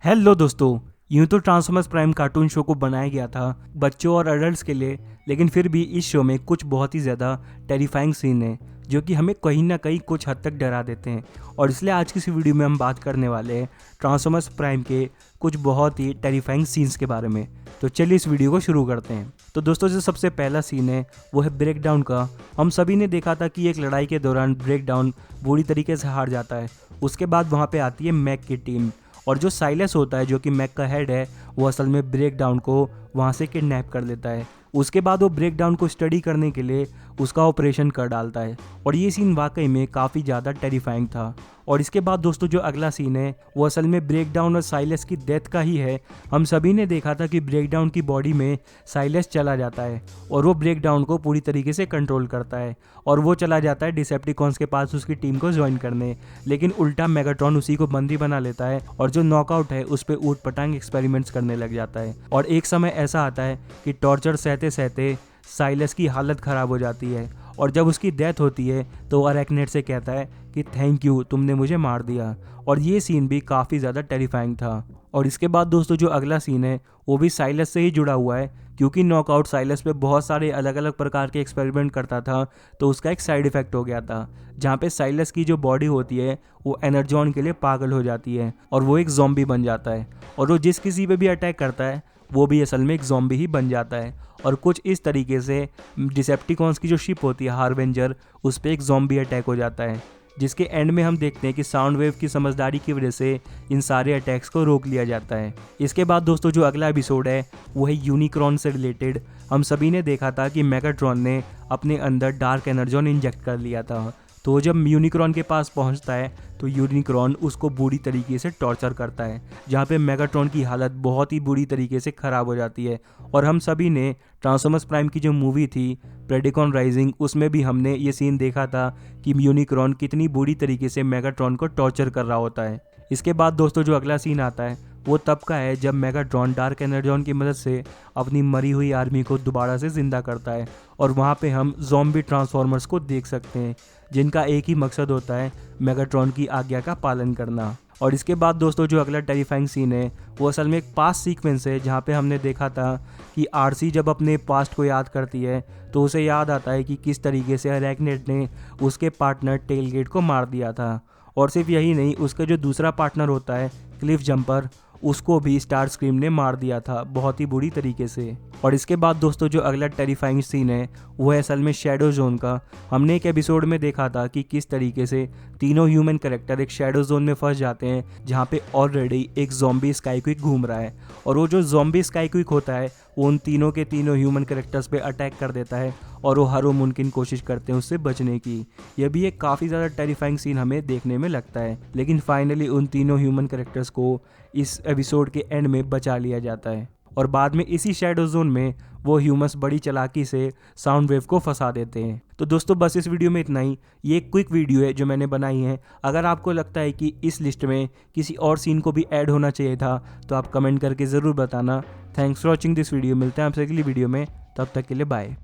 Hello दोस्तों। यूं तो ट्रांसफॉर्मर्स प्राइम कार्टून शो को बनाया गया था बच्चों और अडल्ट्स के लिए, लेकिन फिर भी इस शो में कुछ बहुत ही ज़्यादा टेरिफाइंग सीन है जो कि हमें कहीं ना कहीं कुछ हद तक डरा देते हैं। और इसलिए आज की इस वीडियो में हम बात करने वाले हैं ट्रांसफॉर्मर्स प्राइम के कुछ बहुत ही टेरिफाइंग सीन्स के बारे में। तो चलिए इस वीडियो को शुरू करते हैं। तो दोस्तों, जो सबसे पहला सीन है वो है ब्रेक डाउन का। हम सभी ने देखा था कि एक लड़ाई के दौरान ब्रेक डाउन बुरी तरीके से हार जाता है। उसके बाद वहाँ पे आती है मैक की टीम, और जो साइलस होता है जो कि मैक का हेड है, वो असल में ब्रेक डाउन को वहाँ से किडनैप कर लेता है। उसके बाद वो ब्रेक डाउन को स्टडी करने के लिए उसका ऑपरेशन कर डालता है, और ये सीन वाकई में काफ़ी ज़्यादा टेरिफाइंग था। और इसके बाद दोस्तों, जो अगला सीन है वो असल में ब्रेक डाउन और साइलस की डेथ का ही है। हम सभी ने देखा था कि ब्रेक डाउन की बॉडी में साइलस चला जाता है और वो ब्रेक डाउन को पूरी तरीके से कंट्रोल करता है, और वो चला जाता है डिसेप्टिकॉन्स के पास उसकी टीम को ज्वाइन करने। लेकिन उल्टा मेगाट्रॉन उसी को बंदी बना लेता है और जो नॉकआउट है उस पर ऊट पटांग एक्सपेरिमेंट्स करने लग जाता है। और एक समय ऐसा आता है कि टॉर्चर सहते सहते साइलस की हालत ख़राब हो जाती है, और जब उसकी डेथ होती है तो अरेकनेड से कहता है कि थैंक यू, तुमने मुझे मार दिया। और ये सीन भी काफ़ी ज़्यादा टेरिफाइंग था। और इसके बाद दोस्तों, जो अगला सीन है वो भी साइलस से ही जुड़ा हुआ है, क्योंकि नॉकआउट साइलस पे बहुत सारे अलग अलग प्रकार के एक्सपेरिमेंट करता था, तो उसका एक साइड इफ़ेक्ट हो गया था जहाँ पे साइलस की जो बॉडी होती है वो एनर्जॉन के लिए पागल हो जाती है और वो एक ज़ॉम्बी बन जाता है, और वो जिस किसी पे भी अटैक करता है वो भी असल में एक ज़ॉम्बी ही बन जाता है। और कुछ इस तरीके से डिसेप्टिकॉन्स की जो शिप होती है हार्वेंजर, उस पर एक ज़ॉम्बी अटैक हो जाता है, जिसके एंड में हम देखते हैं कि साउंड वेव की समझदारी की वजह से इन सारे अटैक्स को रोक लिया जाता है। इसके बाद दोस्तों, जो अगला एपिसोड है वो है यूनिक्रॉन से रिलेटेड। हम सभी ने देखा था कि मेगाट्रॉन ने अपने अंदर डार्क एनर्जॉन इंजेक्ट कर लिया था, तो जब यूनिक्रॉन के पास पहुंचता है तो यूनिक्रॉन उसको बुरी तरीके से टॉर्चर करता है, जहां पे मेगाट्रॉन की हालत बहुत ही बुरी तरीके से ख़राब हो जाती है। और हम सभी ने ट्रांसफॉर्मर्स प्राइम की जो मूवी थी प्रेडिकॉन राइजिंग, उसमें भी हमने ये सीन देखा था कि यूनिक्रॉन कितनी बुरी तरीके से मेगाट्रॉन को टॉर्चर कर रहा होता है। इसके बाद दोस्तों, जो अगला सीन आता है वो तब का है जब मेगाट्रॉन डार्क एनर्जॉन की मदद से अपनी मरी हुई आर्मी को दोबारा से ज़िंदा करता है, और वहाँ पे हम ज़ॉम्बी ट्रांसफॉर्मर्स को देख सकते हैं जिनका एक ही मकसद होता है मेगाट्रॉन की आज्ञा का पालन करना। और इसके बाद दोस्तों, जो अगला टेरिफाइंग सीन है वो असल में एक पास्ट सीक्वेंस है, जहाँ पे हमने देखा था कि आरसी जब अपने पास्ट को याद करती है तो उसे याद आता है कि किस तरीके से अरेकनेड ने उसके पार्टनर टेलगेट को मार दिया था। और सिर्फ यही नहीं, उसका जो दूसरा पार्टनर होता है क्लिफ जंपर, उसको भी स्टार स्क्रीम ने मार दिया था बहुत ही बुरी तरीके से। और इसके बाद दोस्तों, जो अगला टेरिफाइंग सीन है वो है असल में शैडो जोन का। हमने एक एपिसोड में देखा था कि किस तरीके से तीनों ह्यूमन कैरेक्टर एक शैडो जोन में फंस जाते हैं, जहाँ पे ऑलरेडी एक ज़ॉम्बी स्काईक्विक घूम रहा है, और वो जो ज़ॉम्बी स्काईक्विक होता है वो उन तीनों के तीनों ह्यूमन कैरेक्टर्स पे अटैक कर देता है, और वो हर मुमकिन कोशिश करते हैं उससे बचने की। यह भी एक काफ़ी ज़्यादा टेरिफाइंग सीन हमें देखने में लगता है, लेकिन फाइनली उन तीनों ह्यूमन कैरेक्टर्स को इस एपिसोड के एंड में बचा लिया जाता है, और बाद में इसी शैडो जोन में वो ह्यूमंस बड़ी चालाकी से साउंड वेव को फंसा देते हैं। तो दोस्तों, बस इस वीडियो में इतना ही। ये एक क्विक वीडियो है जो मैंने बनाई है। अगर आपको लगता है कि इस लिस्ट में किसी और सीन को भी ऐड होना चाहिए था तो आप कमेंट करके ज़रूर बताना। Thanks for watching this video. मिलते हैं आपसे अगली वीडियो में, तब तक के लिए बाय।